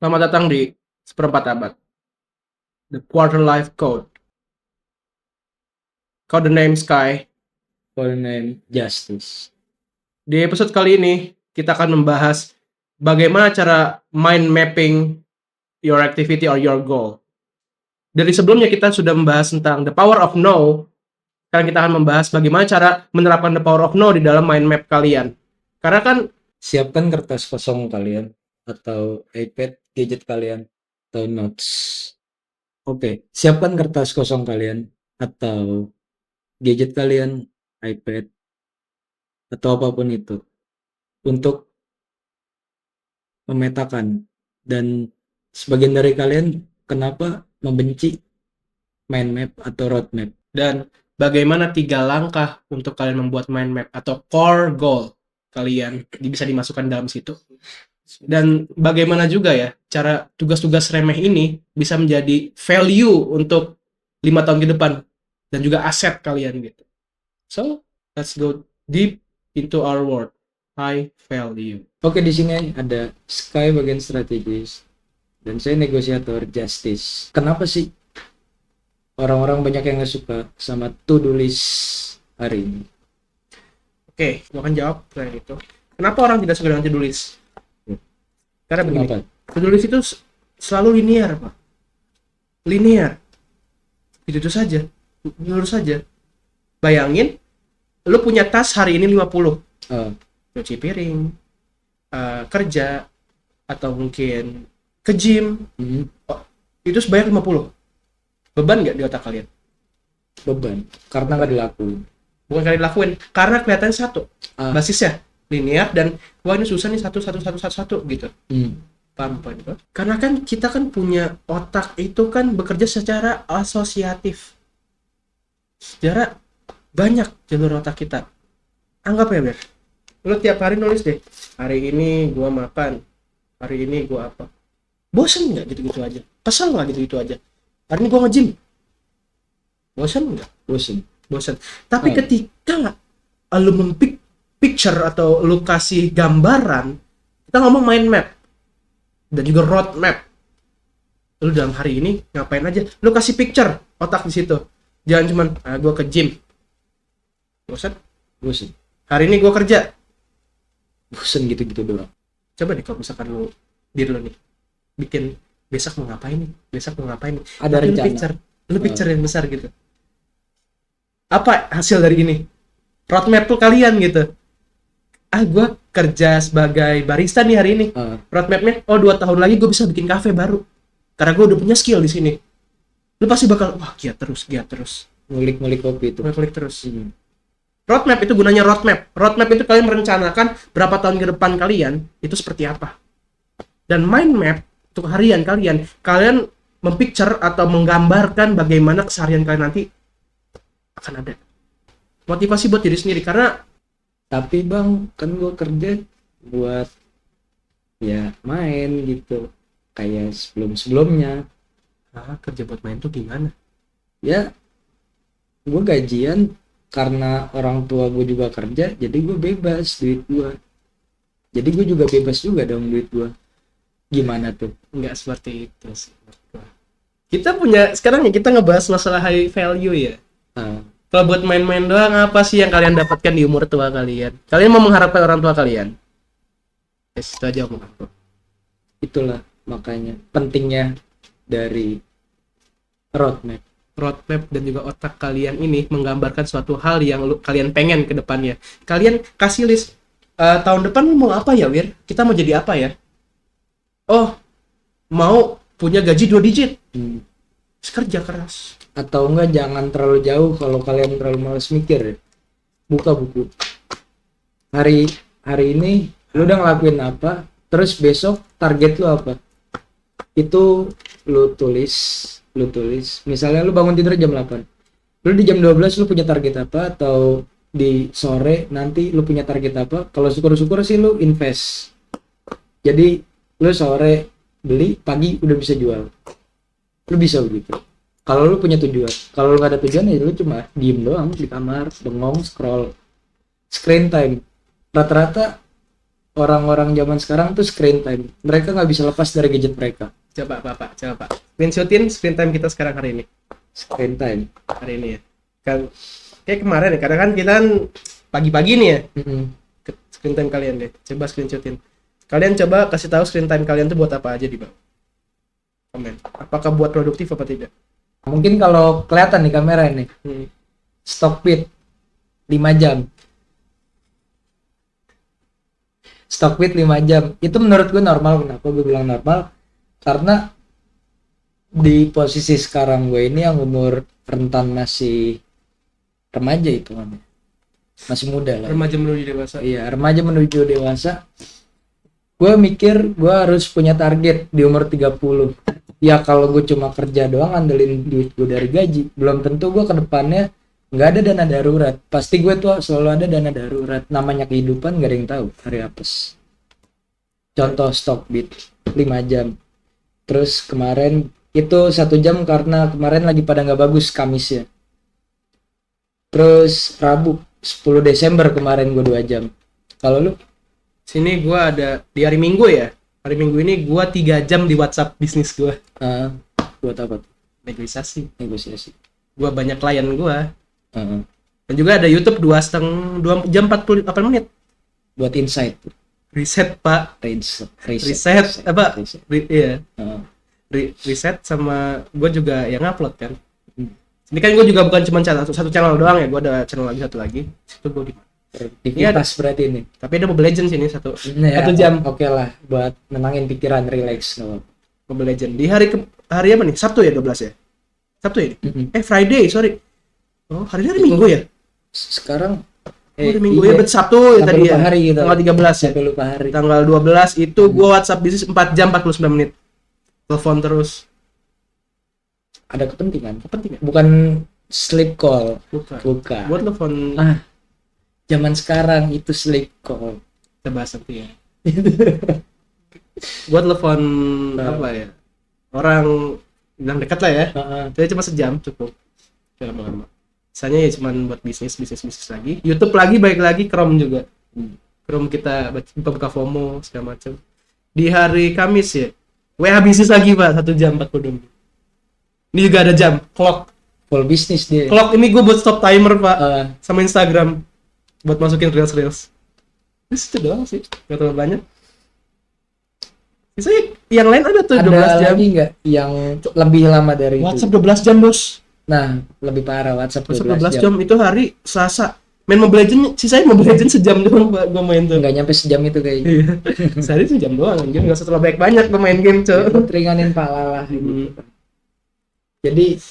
Selamat datang di Seperempat Abad, The Quarter Life Code. Codename Sky. Codename Justice. Di episode kali ini, kita akan membahas bagaimana cara mind mapping your activity or your goal. Dari sebelumnya kita sudah membahas tentang the power of no. Sekarang kita akan membahas bagaimana cara menerapkan the power of no di dalam mind map kalian. Karena kan Siapkan kertas kosong kalian atau iPad, gadget kalian, atau notes. Oke, siapkan kertas kosong kalian atau gadget kalian, iPad, atau apapun itu untuk memetakan. Dan sebagian dari kalian kenapa membenci mind map atau roadmap. dan bagaimana 3 langkah untuk kalian membuat mind map atau core goal kalian bisa dimasukkan dalam situ. Dan bagaimana juga ya cara tugas-tugas remeh ini bisa menjadi value untuk 5 tahun ke depan dan juga aset kalian gitu. So, let's go deep into our world. High value. Oke, di sini ada Sky bagian strategis dan saya negosiator Justice. Kenapa sih orang-orang banyak yang nggak suka sama to-do list hari ini? Oke, gua akan jawab pertanyaan itu. Kenapa orang tidak suka dengan to-do list? Karena begini, Kenapa? to-do list itu selalu linear, Pak. Linear. Itu saja. Lurus saja. Bayangin, lu punya tas hari ini 50. Cuci piring, kerja, atau mungkin ke gym. Itu sebanyak 50. Beban nggak di otak kalian? Beban, karena nggak dilakuin. Bukan kalian lakuin, karena kelihatannya satu. Basisnya linear dan wah ini susah nih satu gitu. Paham itu? Karena kan kita kan punya otak itu kan bekerja secara asosiatif. Secara banyak jalur otak kita. Anggap ya, Ber. Lu tiap hari nulis deh. Hari ini gua makan. Hari ini gua apa? Bosan nggak gitu-gitu aja? Kesel nggak gitu-gitu aja? Hari ini gua nge-gym. Bosan nggak? Bosan. Tapi ketika lu picture atau lu kasih gambaran, kita ngomong mind map dan juga road map. Lu dalam hari ini ngapain aja? Lu kasih picture otak di situ. Jangan cuman gua ke gym. Bosan. Hari ini gua kerja. Bosan gitu-gitu doang. Coba deh kalau misalkan lu diri lu nih bikin besok mau ngapain nih? Ada tapi rencana. lu picture yang besar gitu. Apa hasil dari ini? Roadmap tuh kalian gitu. Gue kerja sebagai barista nih hari ini. Roadmapnya, 2 tahun lagi gue bisa bikin cafe baru. Karena gue udah punya skill di sini. Lu pasti bakal, wah giat terus. Ngulik kopi itu. Ngulik terus. Roadmap itu gunanya roadmap. Roadmap itu kalian merencanakan berapa tahun ke depan kalian itu seperti apa. Dan mind map untuk harian kalian mempicture atau menggambarkan bagaimana keseharian kalian nanti akan ada. Motivasi buat diri sendiri karena tapi bang, kan gue kerja buat ya main gitu kayak sebelumnya. Kerja buat main tuh gimana? Ya gue gajian karena orang tua gue juga kerja, jadi gue bebas duit gue. Jadi gue juga bebas juga dong duit gue. Gimana tuh? Nggak seperti itu sih. Kita punya sekarang ya kita ngebahas masalah high value ya. Kalau buat main-main doang, apa sih yang kalian dapatkan di umur tua kalian? Kalian mau mengharapkan orang tua kalian? Yes, itu aja omonganku. Itulah makanya pentingnya dari roadmap Dan juga otak kalian ini menggambarkan suatu hal yang kalian pengen ke depannya. Kalian kasih list, tahun depan mau apa ya, Wir? Kita mau jadi apa ya? Oh, mau punya gaji 2 digit. Kerja keras. Atau enggak, jangan terlalu jauh. Kalau kalian terlalu malas mikir, buka buku. Hari ini lu udah ngelakuin apa, terus besok target lu apa, itu lu tulis. Misalnya lu bangun tidur jam 8, lu di jam 12 lu punya target apa, atau di sore nanti lu punya target apa. Kalau syukur-syukur sih lu invest, jadi lu sore beli, pagi udah bisa jual. Lu bisa begitu kalau lu punya tujuan. Kalau lu gak ada tujuan ya lu cuma diem doang di kamar, bengong, scroll. Screen time rata-rata orang-orang zaman sekarang tuh screen time. Mereka nggak bisa lepas dari gadget mereka. Coba Pak. Screenshotin screen time kita sekarang hari ini. Screen time. Hari ini ya. Kan kayak kemarin ya, karena kan kita kan pagi-pagi nih ya. Screen time kalian deh. Coba screenshotin. Kalian coba kasih tahu screen time kalian tuh buat apa aja di bawah. Komen. Apakah buat produktif apa tidak? Mungkin kalau kelihatan di kamera nih. Stockbit 5 jam. Stockbit 5 jam. Itu menurut gue normal. Kenapa gue bilang normal? Karena di posisi sekarang gue ini yang umur rentan masih remaja itu kan. Masih muda lah. Remaja menuju dewasa. Iya, remaja menuju dewasa. Gue mikir gue harus punya target di umur 30. Ya kalau gue cuma kerja doang ngandelin duit gue dari gaji, belum tentu gue ke depannya nggak ada dana darurat. Pasti gue tuh selalu ada dana darurat. Namanya kehidupan nggak ada yang tahu hari apes. Contoh Stockbit 5 jam. Terus kemarin itu 1 jam karena kemarin lagi pada nggak bagus Kamis ya. Terus Rabu 10 Desember kemarin gue 2 jam. Kalau lu? Sini gue ada di hari Minggu ya. Hari Minggu ini gue 3 jam di WhatsApp bisnis gue. Buat apa tuh? Negosiasi. Gue banyak klien gue. Dan juga ada YouTube 2 jam 48 menit. Buat insight. Riset Pak. Riset apa? Iya. Riset sama gue juga yang upload kan. Ini kan gue juga bukan cuma satu channel doang ya. Gue ada channel lagi satu lagi. Situ gue Aktivitas berarti ini. Tapi ada Mobile Legends ini satu jam. Oke lah, buat nenangin pikiran, relax. Mobile Legends di hari apa nih? Sabtu ya 12 ya? Sabtu ya? Friday, sorry. Oh, hari ini Minggu ya? Sekarang hari Minggu ya, berarti Sabtu ya tadi ya. Hari gitu. Tanggal 13 ya. Sampai lupa hari. Tanggal 12 itu gua WhatsApp bisnis 4 jam 49 menit. Telepon terus. Ada kepentingan? Bukan sleep call. Bukan. Buat telepon. Zaman sekarang itu sleep call. Kita bahas nanti ya. Buat telepon apa ya? Orang yang dekat lah ya. Jadi cuma sejam cukup. Jangan lama-lama. Misalnya ya cuma buat bisnis lagi. YouTube lagi, baik lagi, Chrome juga. Chrome kita buka FOMO segala macam. Di hari Kamis ya. WA bisnis lagi Pak, 1 jam 42 menit. Ini juga ada jam, clock. Full bisnis dia. Clock ini gue buat stop timer Pak. Sama Instagram. Buat masukin reels. Itu doang sih, gak terlalu banyak. Bisa yang lain ada tuh 12 jam. Ada lagi nggak yang lebih lama dari WhatsApp itu? 12 jam bos. Nah, lebih parah WhatsApp 12 jam itu hari Selasa. Main Mobile Legends, sisanya Mobile Legends sejam doang Pak, gue main tuh. Nggak nyampe sejam itu kayaknya. Sehari sejam doang, anjir nggak setelah banyak gue main game cuy. Ringanin pala lah gitu. Jadi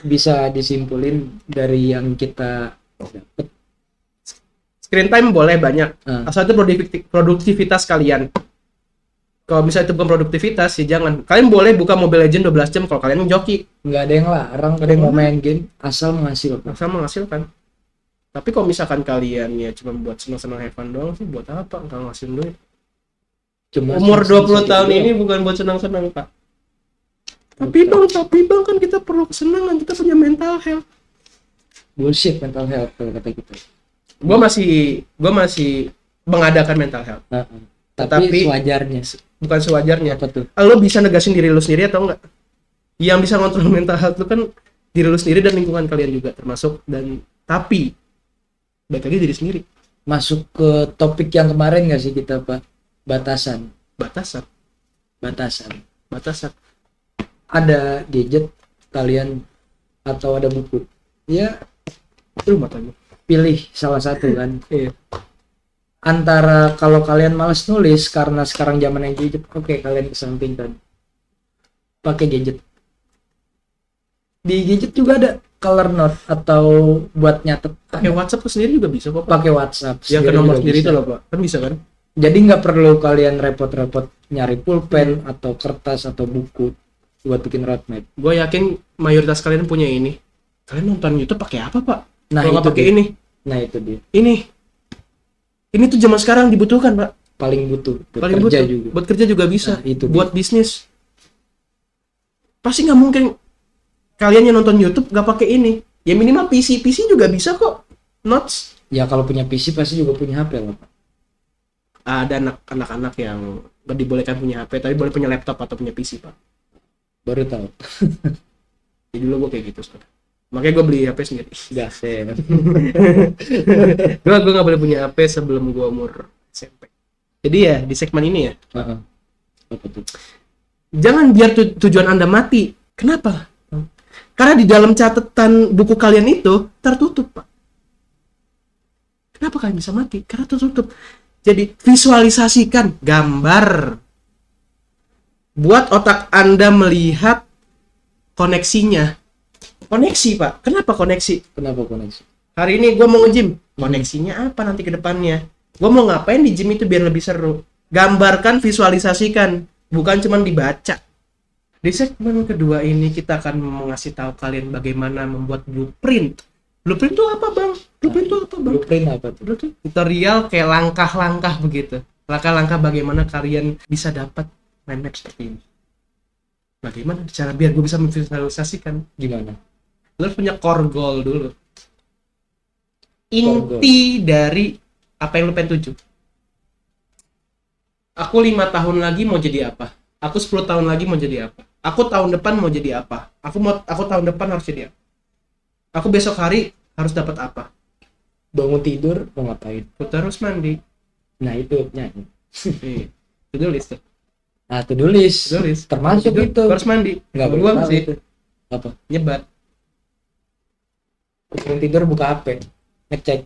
bisa disimpulin dari yang kita dapat. Screen time boleh banyak, asal itu produktivitas kalian. Kalau misalnya itu bukan produktivitas, ya jangan. Kalian boleh buka Mobile Legends 12 jam kalau kalian joki. Nggak ada yang larang, ada yang mau main game, asal menghasilkan. Tapi kalau misalkan kalian ya cuma buat senang-senang have fun doang sih, buat apa? Nggak ngasihin duit. Cuma umur 20 tahun ini bukan buat senang-senang Pak. Tapi bang kan kita perlu kesenangan, kita punya mental health. Bullshit mental health kalau kata kita. Gue masih mengadakan mental health. Tapi sewajarnya. Bukan sewajarnya. Apa tuh? Lo bisa negasin diri lo sendiri atau enggak? Yang bisa ngontrol mental health lo kan diri lo sendiri dan lingkungan kalian juga termasuk. Tapi baik lagi diri sendiri. Masuk ke topik yang kemarin nggak sih kita Pak? Batasan. Ada gadget kalian atau ada buku? Ya, itu matanya. Pilih salah satu kan. Iya. Antara kalau kalian malas nulis karena sekarang zamannya gadget, oke, kalian kesampingkan. Pakai gadget. Di gadget juga ada color note atau buat nyatet. Pakai WhatsApp sendiri juga bisa kok. Pakai WhatsApp. Yang ke nomor sendiri itu loh Pak. Kan bisa kan? Jadi nggak perlu kalian repot-repot nyari pulpen atau kertas atau buku buat bikin roadmap. Gue yakin mayoritas kalian punya ini. Kalian nonton YouTube pakai apa Pak? Nah, kalau nggak pakai ini. Nah itu dia. Ini tuh zaman sekarang dibutuhkan Pak. Paling butuh. Juga. Buat kerja juga bisa. Nah, itu buat bisnis. Pasti nggak mungkin kalian yang nonton YouTube nggak pakai ini. Ya minimal PC juga bisa kok. Notes. Ya kalau punya PC pasti juga punya HP lah Pak. ada anak-anak yang gak dibolehkan punya HP tapi boleh punya laptop atau punya PC, Pak. Baru tahu. Jadi dulu gue kayak gitu sekarang. Makanya gue beli HP sendiri. Gak sih. Gue gak boleh punya HP sebelum gue umur SMP. Jadi ya di segmen ini ya, Apa tuh? jangan biar tujuan Anda mati. Kenapa? Karena di dalam catatan buku kalian itu tertutup, Pak. Kenapa kalian bisa mati? Karena tertutup. Jadi visualisasikan gambar. Buat otak Anda melihat koneksinya. Koneksi, Pak. Kenapa koneksi? Kenapa koneksi? Hari ini gue mau nge-gym. Koneksinya apa nanti ke depannya? Gue mau ngapain di gym itu biar lebih seru? Gambarkan, visualisasikan. Bukan cuma dibaca. Di segmen kedua ini kita akan mengasih tahu kalian bagaimana membuat blueprint. Blueprint itu apa, Bang? Blueprint itu apa, Bang? Blueprint apa tuh? Blueprint tutorial kayak langkah-langkah begitu. Langkah-langkah bagaimana kalian bisa dapat mind map seperti ini. Bagaimana cara biar gue bisa memvisualisasikan? Gimana? Lo harus punya core goal dulu. Inti dari apa yang lo pengen tuju. Aku 5 tahun lagi mau jadi apa? Aku 10 tahun lagi mau jadi apa? Aku tahun depan mau jadi apa? Aku tahun depan harus jadi apa? Aku besok hari harus dapat apa? Bangun tidur mau ngapain? Aku terus mandi. Nah itu nyanyi. To-do list tuh. Nah to-do list. To-do list. Termasuk Tidur, itu. harus mandi. Nggak Gua boleh tahu sih itu. Apa? nyebat. Bangun tidur buka HP. Ngecek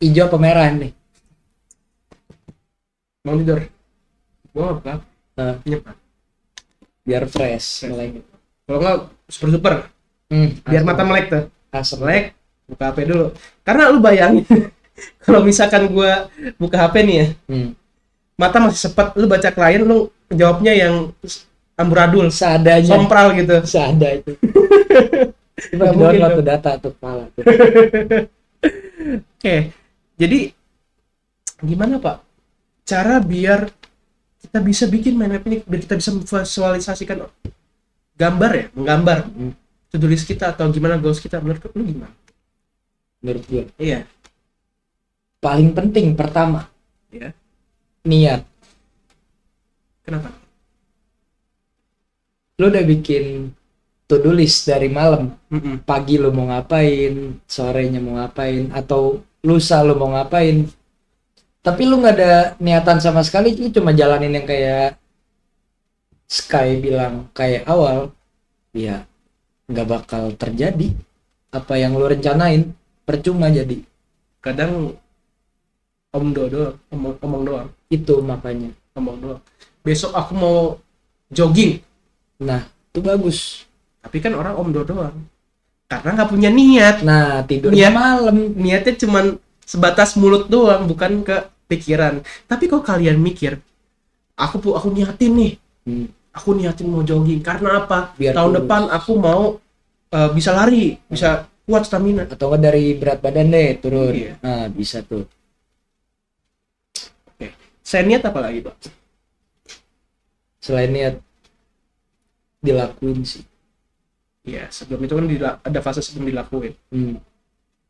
hijau apa merah nih. Mau tidur. Gua apa? Nyebat. Biar fresh. Melek. Kalau nggak super biar mata melek tuh. Asem. Melek, buka HP dulu. Karena lu bayangin kalau misalkan gua buka HP nih ya, mata masih sepet, lu baca klien, lu jawabnya yang amburadul, Seadanya. sompral gitu. Seada itu. Coba Nggak mungkin download dong. tuh data tuh kepala tuh. Oke, jadi gimana Pak? Cara biar kita bisa bikin mind map ini, biar kita bisa memvisualisasikan gambar ya, menggambar to-do list kita atau gimana goals kita. Menurut lu gimana? Menurut gue. Iya. Paling penting pertama. Ya. Niat. Kenapa? Lu udah bikin to-do list dari malam. Pagi lu mau ngapain, sorenya mau ngapain, atau lusa lu mau ngapain. Tapi lu nggak ada niatan sama sekali, lu cuma jalanin yang kayak Sky bilang kayak awal, ya nggak bakal terjadi apa yang lu rencanain, percuma jadi. Kadang omong doang. Itu makanya. Omong doang. Besok aku mau jogging. Nah, itu bagus. Tapi kan orang omdo doang. Karena nggak punya niat. Nah, tidurnya malam. Niatnya cuman sebatas mulut doang, bukan ke pikiran. Tapi kalau kalian mikir, aku niatin nih. Aku niatin mau jogging. Karena apa? Biar tahun kurus. depan aku mau bisa lari, bisa kuat stamina. Atau nggak dari berat badan deh turun. Iya. Nah, bisa tuh. Oke. Saya niat apa lagi, Pak? Selain niat dilakuin sih. Iya, sebelum itu kan ada fase sebelum dilakuin.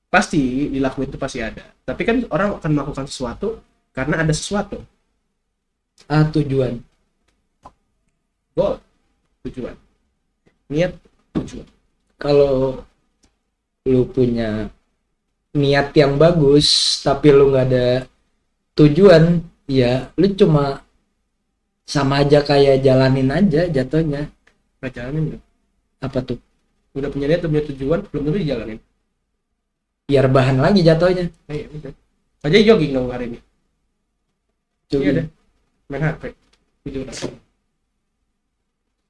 Pasti dilakuin itu pasti ada. Tapi kan orang akan melakukan sesuatu karena ada sesuatu. Tujuan. Goal, tujuan. Niat, tujuan. Kalau lu punya niat yang bagus tapi lu nggak ada tujuan, ya lu cuma sama aja kayak jalanin aja jatuhnya. Nggak jalanin dong. Apa tuh? Udah punya niat, udah punya tujuan, belum tentu dijalanin. Biar bahan lagi jatuhnya. Iya, udah. Aja jogging dong hari ini. Coba. Iya deh. Main HP. Video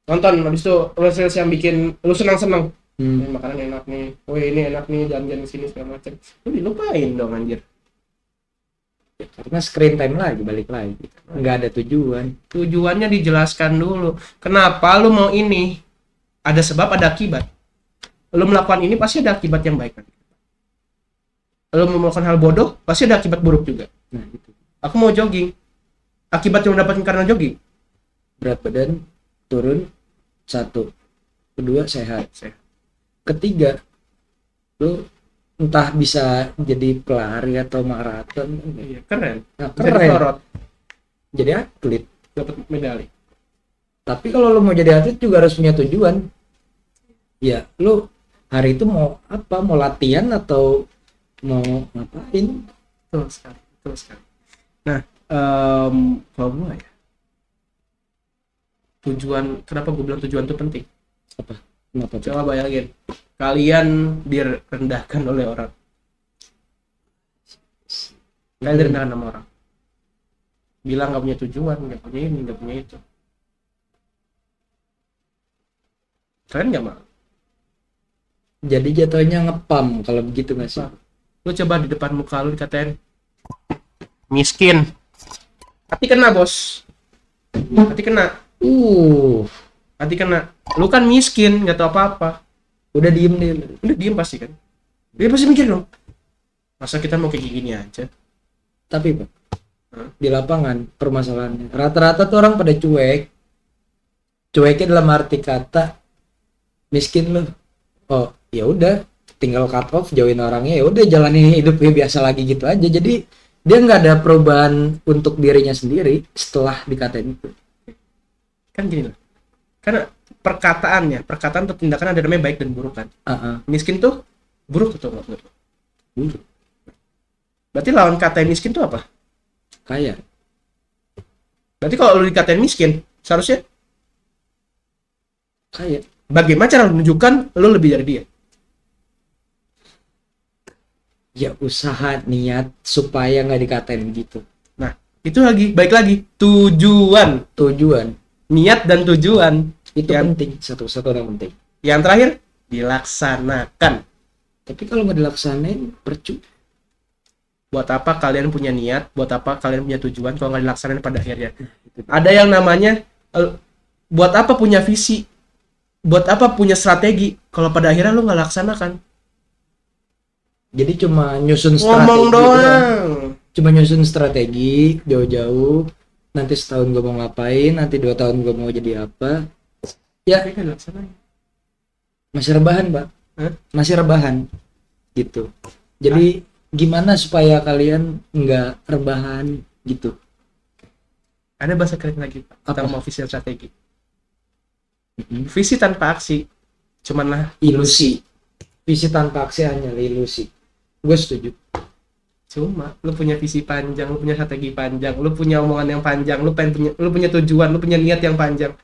nonton, habis itu reels yang bikin lu senang-senang. Ini makanan enak nih. Woi, ini enak nih, jalan-jalan ke sini segala macam. Lu dilupain dong anjir. Karena screen time lagi, balik lagi. Nggak ada tujuan. Tujuannya dijelaskan dulu. Kenapa lu mau ini? Ada sebab, ada akibat. Lu melakukan ini pasti ada akibat yang baik. Lu melakukan hal bodoh, pasti ada akibat buruk juga. Nah, gitu. Aku mau jogging. Akibat yang mendapatkan karena jogging? Berat badan turun, 1. Kedua, sehat. Sehat. Ketiga, lu entah bisa jadi pelari atau maraton. Iya, keren. Nah, Bisa keren. disorot. jadi atlet. dapat medali. Tapi kalau lu mau jadi atlet juga harus punya tujuan. Ya, lu hari itu mau apa? Mau latihan atau mau ngapain? Betul sekali. Nah, kalau gua ya, tujuan, kenapa gue bilang tujuan itu penting? Apa? Kenapa tuh? Coba bayangin, kalian direndahkan oleh orang. Kalian direndahkan sama orang. Bilang nggak punya tujuan, nggak punya ini, nggak punya itu. Kalian nggak mau? Jadi jatuhnya ngepam kalau begitu nggak sih? Lu coba di depan muka lu dikatain miskin. Hati kena, bos. Hati kena. Hati kena. Lu kan miskin, nggak tahu apa-apa. Udah diem deh. Udah diem pasti kan. Dia pasti mikir dong. Masa kita mau kayak gini aja? Tapi Pak, di lapangan permasalahannya rata-rata tuh orang pada cuek. Cueknya dalam arti kata miskin loh. Oh, ya udah, tinggal cut off, jauhin orangnya, ya udah jalanin hidupnya biasa lagi gitu aja. Jadi dia nggak ada perubahan untuk dirinya sendiri setelah dikatain itu. Kan gini loh. Karena perkataan atau tindakan ada namanya baik dan buruk kan. Miskin tuh buruk atau enggak menurut lo? Buruk. Berarti lawan kata miskin tuh apa? Kaya. Berarti kalau lu dikatain miskin, seharusnya Kaya. bagaimana cara menunjukkan lu lebih dari dia? Ya usaha niat supaya nggak dikatain gitu. Nah, itu baik lagi tujuan, niat dan tujuan itu yang penting, satu yang penting. Yang terakhir dilaksanakan. Tapi kalau nggak dilaksanain percuma. Buat apa kalian punya niat, buat apa kalian punya tujuan kalau nggak dilaksanain pada akhirnya? Ada yang namanya buat apa punya visi, buat apa punya strategi kalau pada akhirnya lu nggak laksanakan? Jadi cuma nyusun strategi ngomong doang. Cuma nyusun strategi jauh-jauh, nanti setahun gue mau ngapain, nanti 2 tahun gue mau jadi apa. Ya masih rebahan Pak. Masih rebahan gitu. Jadi gimana supaya kalian nggak rebahan gitu? Ada bahasa keren lagi Pak. Kita mau visi dan strategi. Visi tanpa aksi cumanlah ilusi. Visi tanpa aksi hanya ilusi. Gue setuju. Cuma lu punya visi panjang, lu punya strategi panjang, lu punya omongan yang panjang, lu punya tujuan, lu punya niat yang panjang,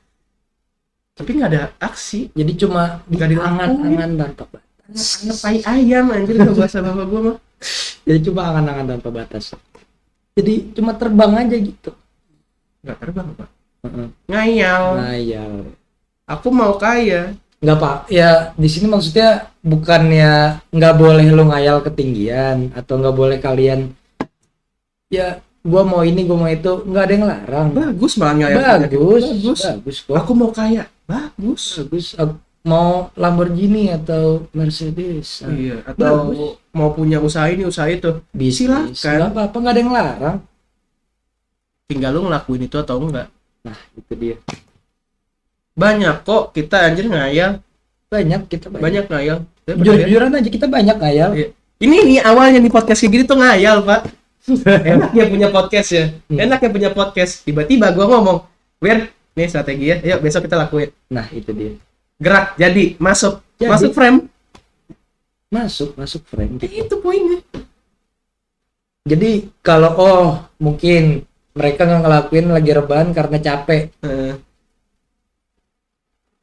tapi nggak ada aksi. Jadi cuma angan-angan tanpa batas. Ngepai ayam anjir kalau bahasa bapak gua mah. Jadi cuma angan-angan tanpa batas. Jadi cuma terbang aja gitu. Nggak terbang Pak. Ngayal. Aku mau kaya. Nggak Pak, ya di sini maksudnya bukannya nggak boleh lu ngayal ketinggian atau nggak boleh kalian ya gua mau ini gua mau itu, nggak ada yang larang. Bagus malah ngayal. Bagus kok. Aku mau kaya. Bagus. Mau Lamborghini atau Mercedes. Iya, atau mau punya usaha ini usaha itu. Silakan. Nggak apa-apa, nggak ada yang larang. Tinggal lu ngelakuin itu atau enggak. Nah itu dia. Banyak kok kita anjir ngayal. Banyak ngayal. Jujuran aja kita banyak ngayal. Iya. Ini awalnya nih podcast kayak gini tuh ngayal Pak. Enaknya punya podcast ya. Enaknya punya podcast. Tiba-tiba gua ngomong, "Wir, nih strategi ya. Yuk besok kita lakuin." Nah, itu dia. Gerak jadi masuk frame. Masuk frame. Itu poinnya. Jadi kalau mungkin mereka nggak ngelakuin lagi rebahan karena capek.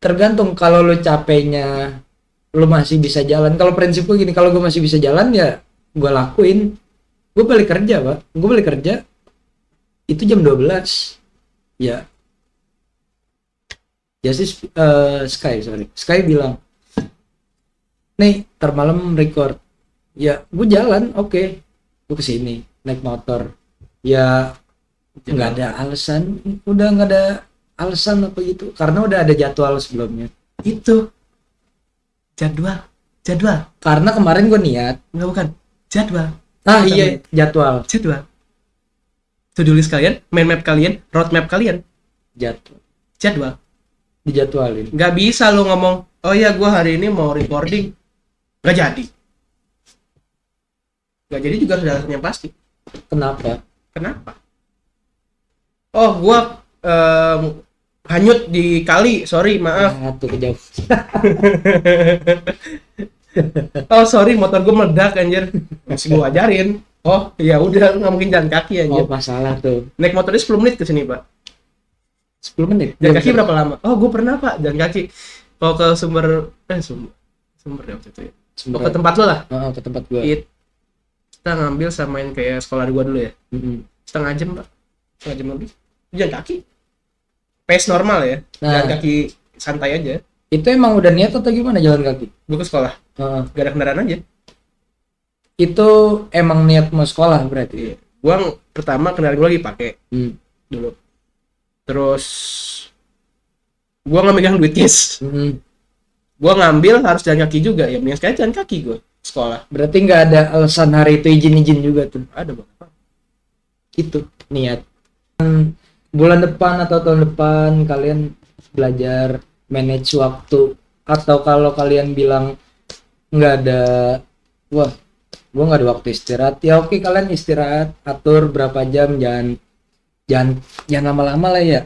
Tergantung, kalau lu capeknya lu masih bisa jalan. Kalau prinsip gue gini, kalau gue masih bisa jalan ya gue lakuin. Gue balik kerja Pak. Gue balik kerja itu jam 12. Ya sih Sky bilang, nih termalam record. Ya gue jalan, oke. Gue kesini naik motor. Ya nggak ada alasan, udah nggak ada alasan apa gitu, karena udah ada jadwal sebelumnya. Itu jadwal karena kemarin gue niat. bukan jadwal. Iya, jadwal to-do list kalian, mind map kalian, road map kalian, jadwal dijadwalin. Nggak bisa lu ngomong, oh ya gue hari ini mau recording, nggak jadi juga sudah yang pasti. Kenapa? Oh, gua hanyut di kali, sorry, maaf. Nah, tuh kejauh. Oh, sorry, motor gua meledak anjir. Masih gua ajarin. Oh, ya udah, lu nggak mungkin jalan kaki anjir. Oh, masalah tuh. Naik motornya 10 menit ke sini, Pak. 10 menit. Jalan kaki berapa lama? Oh, gua pernah, Pak, jalan kaki. Kalau ke sumber ya waktu itu ya. Sumber. Ke tempat lo lah. Ke tempat gua. Kita ngambil samain kayak sekolah gua dulu ya. Mm-hmm. Setengah jam, Pak. Setengah jam lebih. Jalan kaki. Pace normal ya. Jalan kaki santai aja. Itu emang udah niat atau gimana jalan kaki? Gua ke sekolah. Gak ada kendaraan aja. Itu emang niat mau sekolah berarti? Iya. Gua pertama kendaraan gua lagi pakai dulu. Terus gua nggak megang duit cash. Gua ngambil harus jalan kaki juga, ya mending sekali jalan kaki gua sekolah. Berarti nggak ada alasan hari itu izin juga tuh? Ada Bang. Itu niat. Bulan depan atau tahun depan kalian belajar manage waktu, atau kalau kalian bilang nggak ada, wah gua nggak ada waktu istirahat, ya oke, kalian istirahat, atur berapa jam, jangan lama-lama lah ya.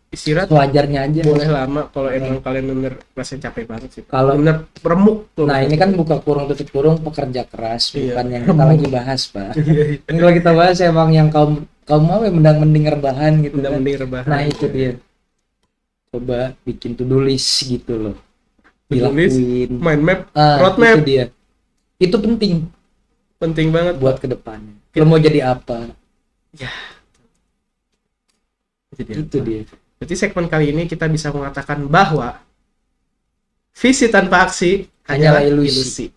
Istirahat wajarnya aja. Boleh lama kalau emang kalian bener rasanya capek banget sih. Kalau bener remuk tuh. Nah, ini kan buka kurung tutup kurung pekerja keras, bukan yang kita remuk. lagi bahas, Pak. Ini kalau kita bahas emang yang kaum mau mending rebahan gitu kan. Mending rebahan. Nah, itu dia. Coba bikin to-do list gitu loh. To-do list, Dilakuin. mind map, Itu roadmap. dia. Itu penting Banget buat kedepannya. Lo mau jadi apa? Ya. Itu dia. Jadi segmen kali ini kita bisa mengatakan bahwa visi tanpa aksi hanyalah ilusi.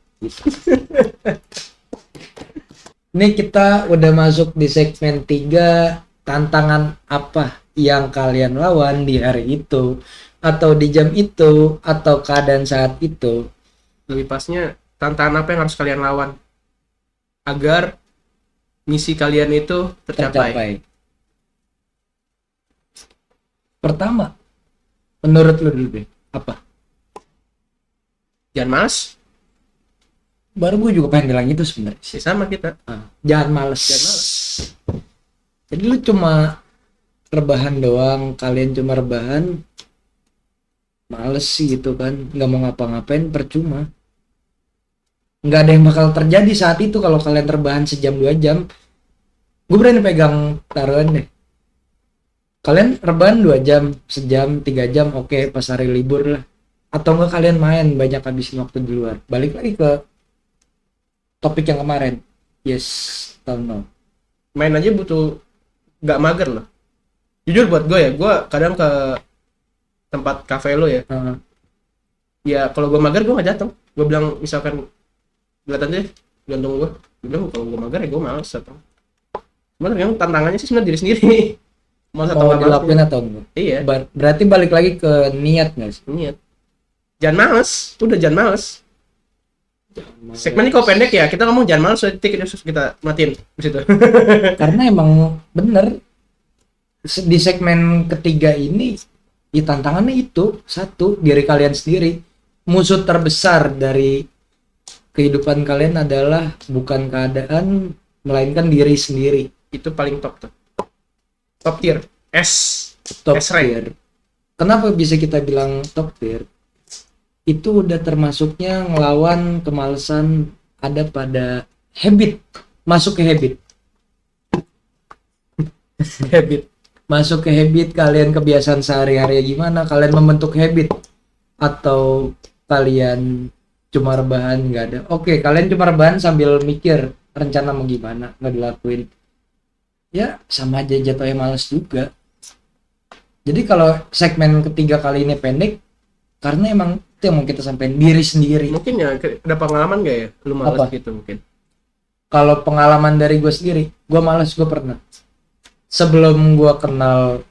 Ini kita udah masuk di segmen 3, tantangan apa yang kalian lawan di hari itu, atau di jam itu, atau keadaan saat itu. Lebih pasnya, tantangan apa yang harus kalian lawan agar misi kalian itu tercapai. Pertama, menurut lu dulu deh, apa? Jangan malas. Baru gue juga pengen bilang itu sebenarnya. Sama kita. Jangan males. Jadi lu cuma rebahan doang, kalian cuma rebahan, males sih gitu kan, nggak mau ngapa-ngapain, percuma. Nggak ada yang bakal terjadi saat itu kalau kalian rebahan sejam 2 jam. Gue berani pegang taruhan deh. Kalian rebahan 2 jam, sejam, 3 jam, oke, pas hari libur lah. Atau enggak kalian main, banyak habisin waktu di luar. Balik lagi ke topik yang kemarin. Yes, atau no. Main aja butuh nggak mager loh. Jujur buat gue ya, gue kadang ke tempat kafe lo ya. Ya kalau gue mager gue nggak datang. Gue bilang misalkan kelihatan deh, gantung gue. Gue bilang kalau gue mager ya gue males datang. Cuman yang tantangannya sih sebenarnya diri sendri. Mau dilakuin atau enggak? Iya. Berarti balik lagi ke niat nggak sih? Niat. Jangan males, udah jangan males. Segmen ini kalau pendek ya, kita ngomong jangan males, kita matiin di situ. Karena emang bener di segmen ketiga ini, ya tantangannya itu satu, diri kalian sendiri. Musuh terbesar dari kehidupan kalian adalah bukan keadaan, melainkan diri sendiri. Itu paling top tuh. Top tier. Top S rank. tier. Kenapa bisa kita bilang top tier? Itu udah termasuknya ngelawan kemalasan ada pada habit. Masuk ke habit. Masuk ke habit, kalian kebiasaan sehari-hari gimana, kalian membentuk habit, atau kalian cuma rebahan nggak ada. Oke, kalian cuma rebahan sambil mikir rencana mau gimana, nggak dilakuin. Ya sama aja jatuhnya males juga. Jadi kalau segmen ketiga kali ini pendek, karena emang itu yang mau kita sampaikan, diri sendiri. Mungkin ya ada pengalaman gak ya lu males apa? Gitu mungkin. Kalau pengalaman dari gue sendiri, gue males, gue pernah. Sebelum gue kenal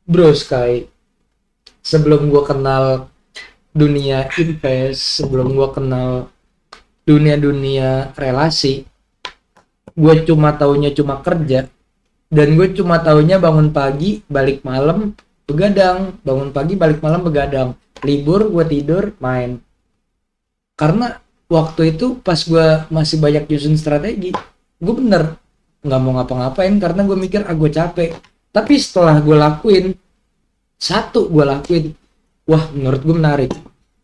Bro Sky, sebelum gue kenal dunia invest, sebelum gue kenal dunia relasi, gue cuma taunya cuma kerja. Dan gue cuma taunya bangun pagi, balik malam, begadang. Bangun pagi, balik malam, begadang. Libur, gue tidur, main. Karena waktu itu pas gue masih banyak nyusun strategi, gue bener nggak mau ngapa-ngapain karena gue mikir gue capek. Tapi setelah gue lakuin, wah menurut gue menarik.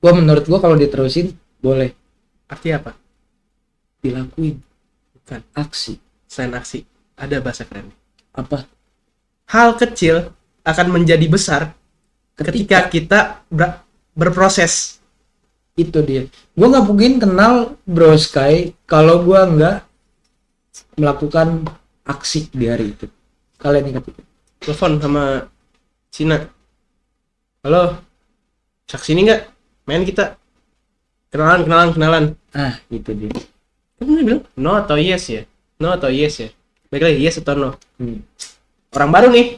Wah menurut gue kalau diterusin boleh Artinya apa? dilakuin. Bukan. Aksi. Selain aksi, ada bahasa keren. Apa? Hal kecil akan menjadi besar ketika kita berproses. Itu dia. Gue nggak mungkin kenal Bro Sky kalau gue nggak melakukan aksi di hari itu. Kalian ingat itu? Telepon sama Cina. Halo, saksi ini nggak? Main kita. Kenalan. Ah, itu dia. Kan dia bilang no atau yes ya. No atau yes ya. Baik lagi yes atau no. Orang baru nih.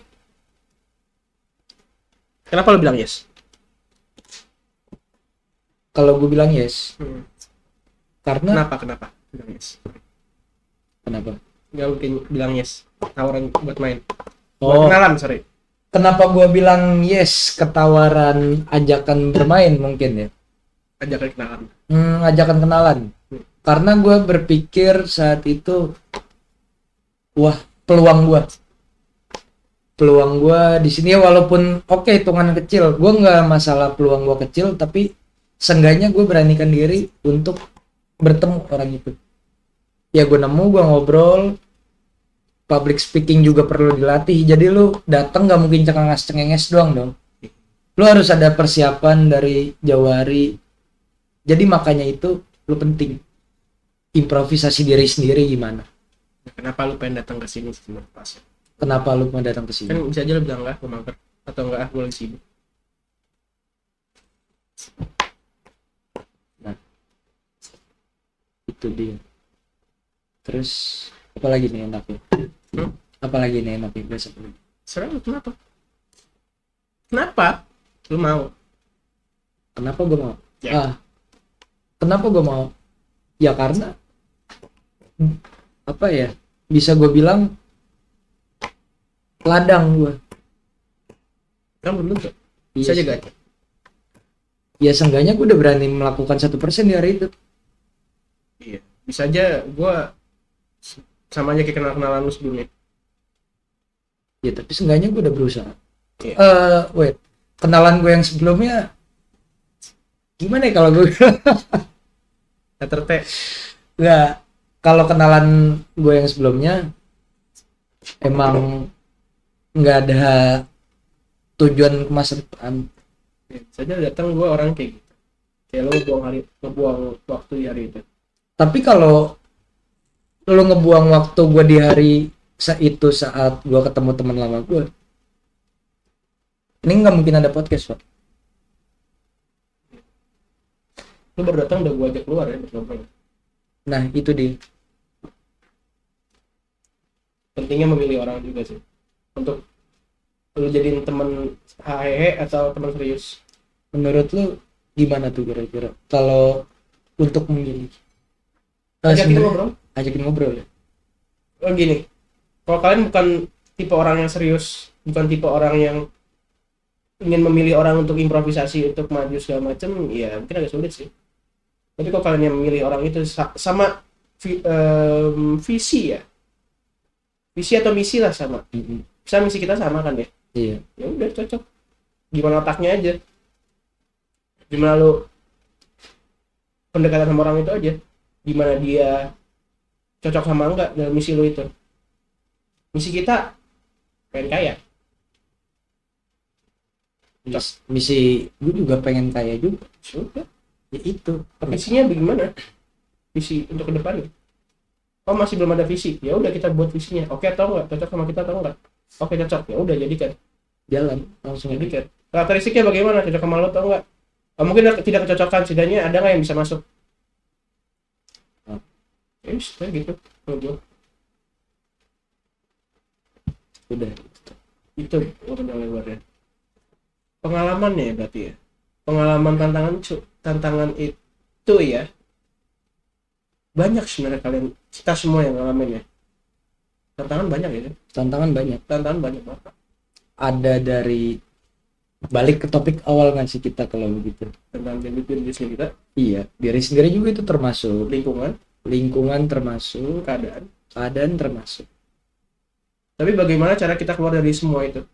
Kenapa lo bilang yes? Kalau gue bilang yes, karena Kenapa? Bilang yes. kenapa? Gak mungkin bilang yes. Tawaran buat main. Oh, Buat kenalan, sorry. kenapa gue bilang yes ke tawaran ajakan bermain mungkin ya? Ajakan kenalan. Ajakan kenalan. Karena gue berpikir saat itu, wah peluang gue di sini walaupun oke hitungan kecil, gue nggak masalah peluang gue kecil, tapi seenggaknya gue beranikan diri untuk bertemu orang itu. Ya gue ngobrol, public speaking juga perlu dilatih. Jadi lu datang nggak mungkin cengenges doang dong. Lu harus ada persiapan dari jauh hari. Jadi makanya itu lu penting improvisasi diri sendiri gimana. Kenapa lu pengen datang ke sini menurut pas? Kenapa lu mau datang ke sini? Kan bisa aja lu bilang enggak, gue mager atau enggak, gue lagi sibuk. Nah, itu dia. Terus apa lagi nih enaknya? Apa lagi nih enaknya besok? Serah lu kenapa? Kenapa lu mau? Kenapa gue mau? Ya. Kenapa gue mau? Ya karena apa ya? Bisa gue bilang ladang gue. Kan belum tentu. Iya Bisa aja sih. gak? Ya seenggaknya gue udah berani melakukan 1% di hari itu. Iya. Bisa aja gue sama aja kayak kenalan lu sebelumnya. Ya tapi seenggaknya gue udah berusaha. Iya. Wait. Kenalan gue yang sebelumnya gimana ya kalau gue Tete. nggak, kalau kenalan gue yang sebelumnya emang nggak ada tujuan ke masa depan. Ya, bisa aja datang gue orang kayak gitu. Kayak lu ngebuang waktu di hari itu. Tapi kalau lo ngebuang waktu gue di hari itu saat gue ketemu teman lama gue, ini nggak mungkin ada podcast, Pak. Lu baru datang udah gue ajak keluar ya, ngobrol. Nah itu dia. Pentingnya memilih orang juga sih. Untuk lu jadiin teman hehehe atau teman serius. Menurut lu gimana tuh kira-kira kalau untuk memilih? Ajakin ngobrol. Ajakin ngobrol ya. Oh gini, kalau kalian bukan tipe orang yang serius, bukan tipe orang yang ingin memilih orang untuk improvisasi, untuk maju segala macem, ya mungkin agak sulit sih. Tapi kalau kalian yang memilih orang itu sama visi ya, visi atau misi lah sama. Bisa misi kita sama kan ya? Iya. Ya udah cocok. Gimana otaknya aja. Gimana lu pendekatan sama orang itu aja. Gimana dia cocok sama enggak dalam misi lu itu. Misi kita pengen kaya. Misi gue juga pengen kaya juga. Sudah. Ya itu. Visinya bagaimana? Visi untuk ke depannya. Oh masih belum ada visi. Ya udah kita buat visinya. Oke atau enggak? Cocok sama kita atau enggak? Oke cocok. Ya udah jadikan. Jalan langsung Jadikan. Karakteristiknya bagaimana? Cocok sama lo atau enggak? Oh, mungkin tidak kecocokan. Setidaknya ada nggak yang bisa masuk? Kayak gitu. Udah. Itu urutan lebarnya. Pengalamannya ya berarti ya. Pengalaman tantangan itu ya. Banyak sebenarnya kalian, kita semua yang ngalamin ya. Tantangan banyak ya. Tantangan banyak Banget. ada dari balik ke topik awal nggak sih kita kalau begitu. Tentang diri sendiri kita, Iya, diri sendiri juga itu termasuk lingkungan termasuk keadaan termasuk. Tapi bagaimana cara kita keluar dari semua itu?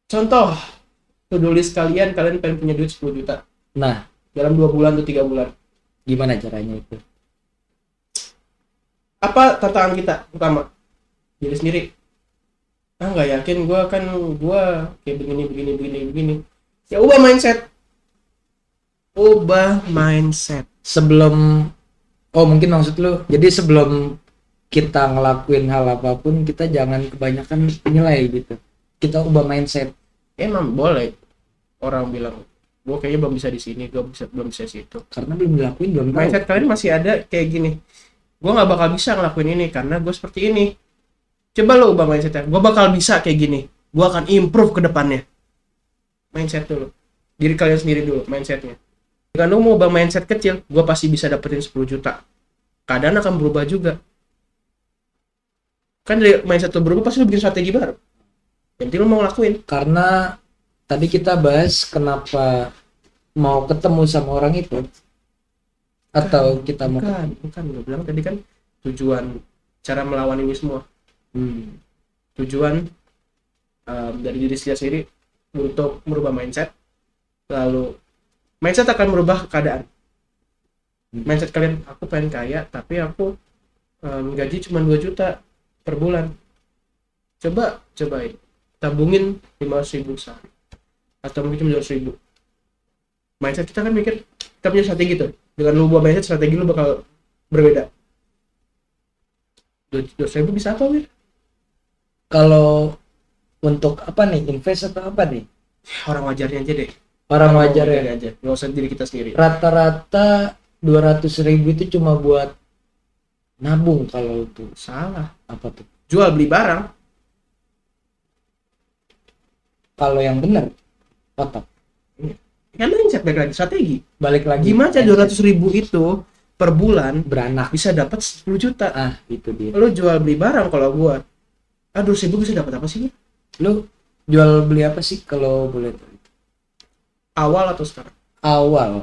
Contoh, to-do list kalian pengen punya duit 10 juta. Nah, dalam 2 bulan atau 3 bulan. gimana caranya itu? Apa tantangan kita pertama? Diri sendiri. Nggak yakin gue kayak begini. Ya ubah mindset. Mungkin maksud lu, jadi sebelum kita ngelakuin hal apapun, kita jangan kebanyakan nilai gitu. Kita ubah mindset. Emang boleh orang bilang, gue kayaknya belum bisa di sini, belum bisa di situ. Karena belum dilakuin, belum tahu. Mindset kalian masih ada kayak gini. Gue nggak bakal bisa ngelakuin ini karena gue seperti ini. Coba lo ubah mindsetnya. Gue bakal bisa kayak gini. Gue akan improve ke depannya. Mindset dulu. Diri kalian sendiri dulu mindsetnya. Dengan lo mau ubah mindset kecil, gue pasti bisa dapetin 10 juta. Keadaan akan berubah juga. Kan dari mindset lo berubah, pasti lo bikin strategi baru. Yang penting lo mau ngelakuin. Karena tadi kita bahas kenapa mau ketemu sama orang itu. Atau kita mau... Bukan. Gue bilang tadi kan tujuan cara melawan ini semua. Tujuan dari diri sendiri untuk merubah mindset. Lalu mindset akan merubah keadaan. Mindset kalian, aku pengen kaya tapi aku gaji cuma 2 juta per bulan. Cobain tabungin 500.000 sehari atau mungkin cuma 200.000. Mindset kita kan mikir kita punya strategi tuh. Dengan lu buat mindset, strategi lu bakal berbeda. 200.000 bisa apa, Wir? Kalau untuk apa nih, invest atau apa nih? Orang wajarnya aja deh. Orang wajarnya aja, nggak usah diri kita sendiri. Rata-rata 200.000 itu cuma buat nabung. Kalau itu salah. Apa tuh? Jual beli barang. Kalau yang benar otak. Kan mindset balik lagi, strategi. Balik lagi. Gimana 200.000 itu per bulan beranak bisa dapat 10 juta? Itu dia. Lu jual beli barang kalau gua. 200.000 bisa dapat apa sih? Lu jual beli apa sih kalau boleh tahu? Awal atau sekarang? Awal.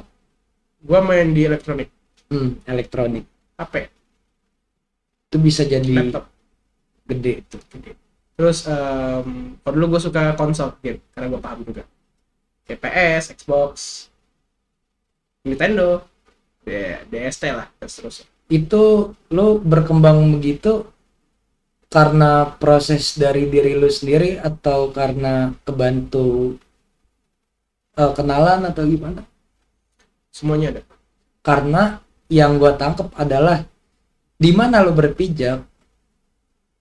Gua main di elektronik. Elektronik. HP. Itu bisa jadi laptop. Gede itu. Terus kalau dulu gue suka konsol game karena gue paham juga. Kayak PS, Xbox, Nintendo, DST lah, terus. Itu lo berkembang begitu karena proses dari diri lo sendiri atau karena kebantu kenalan atau gimana? Semuanya ada. Karena yang gue tangkep adalah di mana lo berpijak,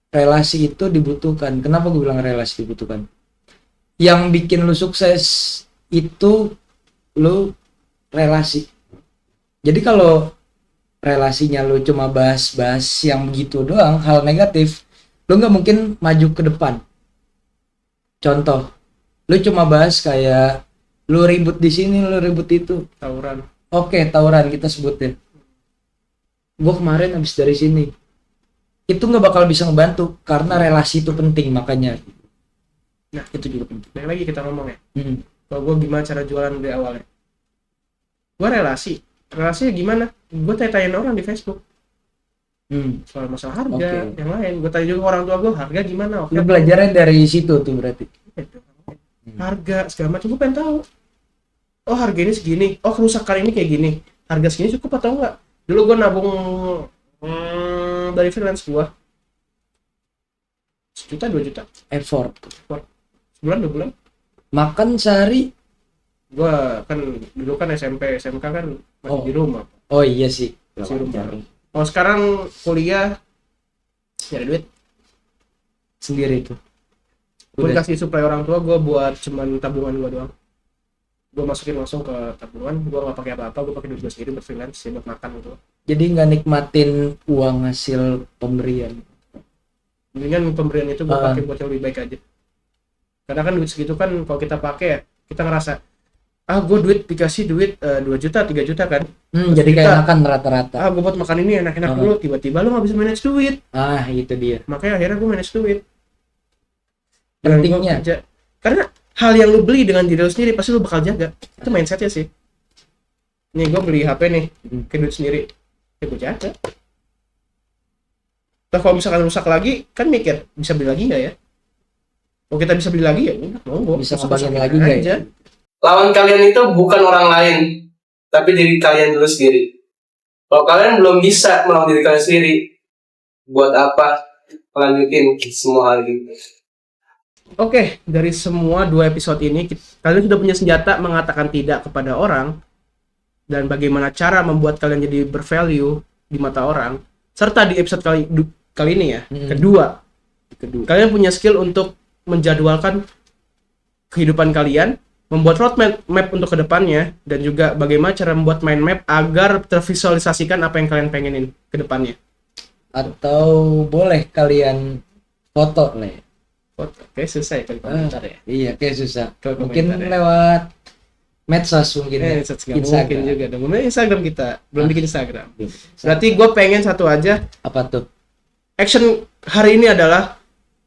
relasi itu dibutuhkan. Kenapa gue bilang relasi dibutuhkan? Yang bikin lo sukses itu lo relasi. Jadi kalau relasinya lo cuma bahas-bahas yang begitu doang, hal negatif, lo nggak mungkin maju ke depan. Contoh, lo cuma bahas kayak lo ribut di sini, lo ribut itu, tawuran. Oke, tawuran kita sebutin. Gue kemarin habis dari sini. Itu nggak bakal bisa ngebantu karena relasi itu penting, makanya. Nah, itu juga penting. Yang lagi kita ngomong ya. Kalau gue gimana cara jualan dari awalnya? Gue relasinya gimana? Gue tanya-tanyain orang di Facebook. Soal masalah harga, yang lain. Gue tanya juga orang tua gue, harga gimana? Lu belajarnya dari situ tuh berarti. Harga segala macam gue pengen tahu. Oh, harga ini segini. Oh, kerusakan ini kayak gini. Harga segini cukup atau enggak? Dulu gue nabung dari freelance gue 1 juta 2 juta effort. Sebulan 2 bulan. Makan sehari. Gue kan dulu kan SMP SMK kan masih di rumah. Oh iya sih, masih rumah. Kalau sekarang kuliah nyari duit sendiri tuh. Gue kasih supply orang tua gue buat cuman tabungan gue doang. Gue masukin langsung ke tabungan, gue nggak pakai apa-apa, gue pakai duit gue sendiri buat freelance, buat makan gitu. Jadi nggak nikmatin uang hasil pemberian. Mendingan pemberian itu gue pakai buat yang lebih baik aja. Karena kan duit segitu kan kalau kita pakai ya, kita ngerasa gue dikasih duit 2 juta 3 juta kan. Jadi kayak makan rata-rata. Gue buat makan ini enak-enak dulu, tiba-tiba lu nggak bisa manage duit. Itu dia. Makanya akhirnya gue manage duit. Pentingnya. Karena hal yang lu beli dengan diri lu sendiri pasti lu bakal jaga. Itu mindsetnya sih. Nih gue beli HP nih, ke duit sendiri, ya gue jaga. Nah, kalau misalkan rusak lagi, kan mikir bisa beli lagi nggak ya? Kalau kita bisa beli lagi ya udah, monggo. Bisa ngebangun lagi nggak ya? Lawan kalian itu bukan orang lain, tapi diri kalian dulu sendiri. Kalau kalian belum bisa melawan diri kalian sendiri, buat apa lanjutin semua hal ini? Oke, dari semua 2 episode ini, kalian sudah punya senjata mengatakan tidak kepada orang, dan bagaimana cara membuat kalian jadi bervalue di mata orang. Serta di episode kali ini ya, kedua, kalian punya skill untuk menjadwalkan kehidupan kalian, membuat roadmap untuk kedepannya, dan juga bagaimana cara membuat mind map agar tervisualisasikan apa yang kalian pengenin ke depannya. Atau boleh kalian foto lah ya. Oke, susah ya kalau komentar ya. Iya, kayak susah. Kalau Mungkin komentar ya. lewat medsos mungkin ya. Mungkin juga dong. Instagram kita belum bikin Instagram. Belum. Berarti gue pengen satu aja. Apa tuh? Action hari ini adalah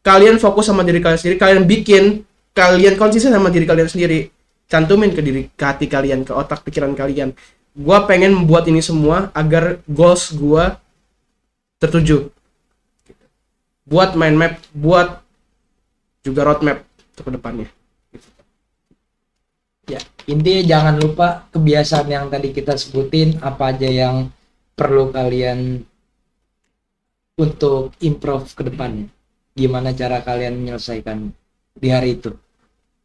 kalian fokus sama diri kalian sendiri. Kalian konsisten sama diri kalian sendiri. Cantumin ke hati kalian, ke otak pikiran kalian. Gue pengen membuat ini semua agar goals gue tertuju. Buat mind map, buat juga roadmap untuk kedepannya. Ya, intinya jangan lupa kebiasaan yang tadi kita sebutin, apa aja yang perlu kalian untuk improve ke depannya. Gimana cara kalian menyelesaikan di hari itu.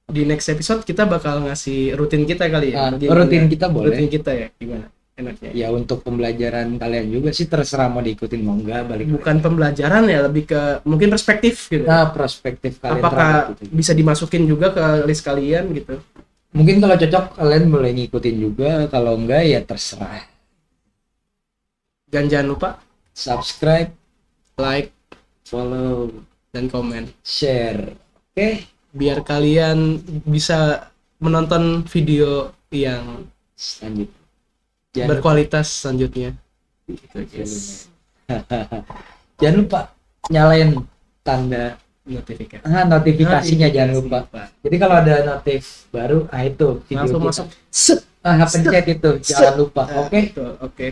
Di next episode kita bakal ngasih rutin kita kali ya. Rutin kita boleh. Rutin kita ya, gimana? Enaknya. Ya untuk pembelajaran kalian juga sih, terserah mau diikutin mau enggak, balik. Bukan pembelajaran ya, lebih ke mungkin perspektif gitu. Nah, perspektif kalian apakah gitu. bisa dimasukin juga ke list kalian gitu. Mungkin kalau cocok kalian boleh ngikutin juga, kalau enggak ya terserah. Dan jangan lupa Subscribe, like, follow, dan komen. share. Oke, Biar kalian bisa menonton video yang selanjutnya. berkualitas selanjutnya. Gitu, guys. Jangan lupa nyalain tanda notifikasinya, jangan lupa. Jadi kalau ada notif baru, itu video Langsung kita. masuk. Set. Pencet itu, jangan lupa. Oke. Oke.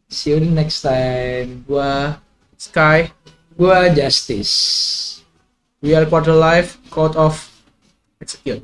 See you next time. Gua Sky. Gua Justice. We are Quarter Life. Code of Execute.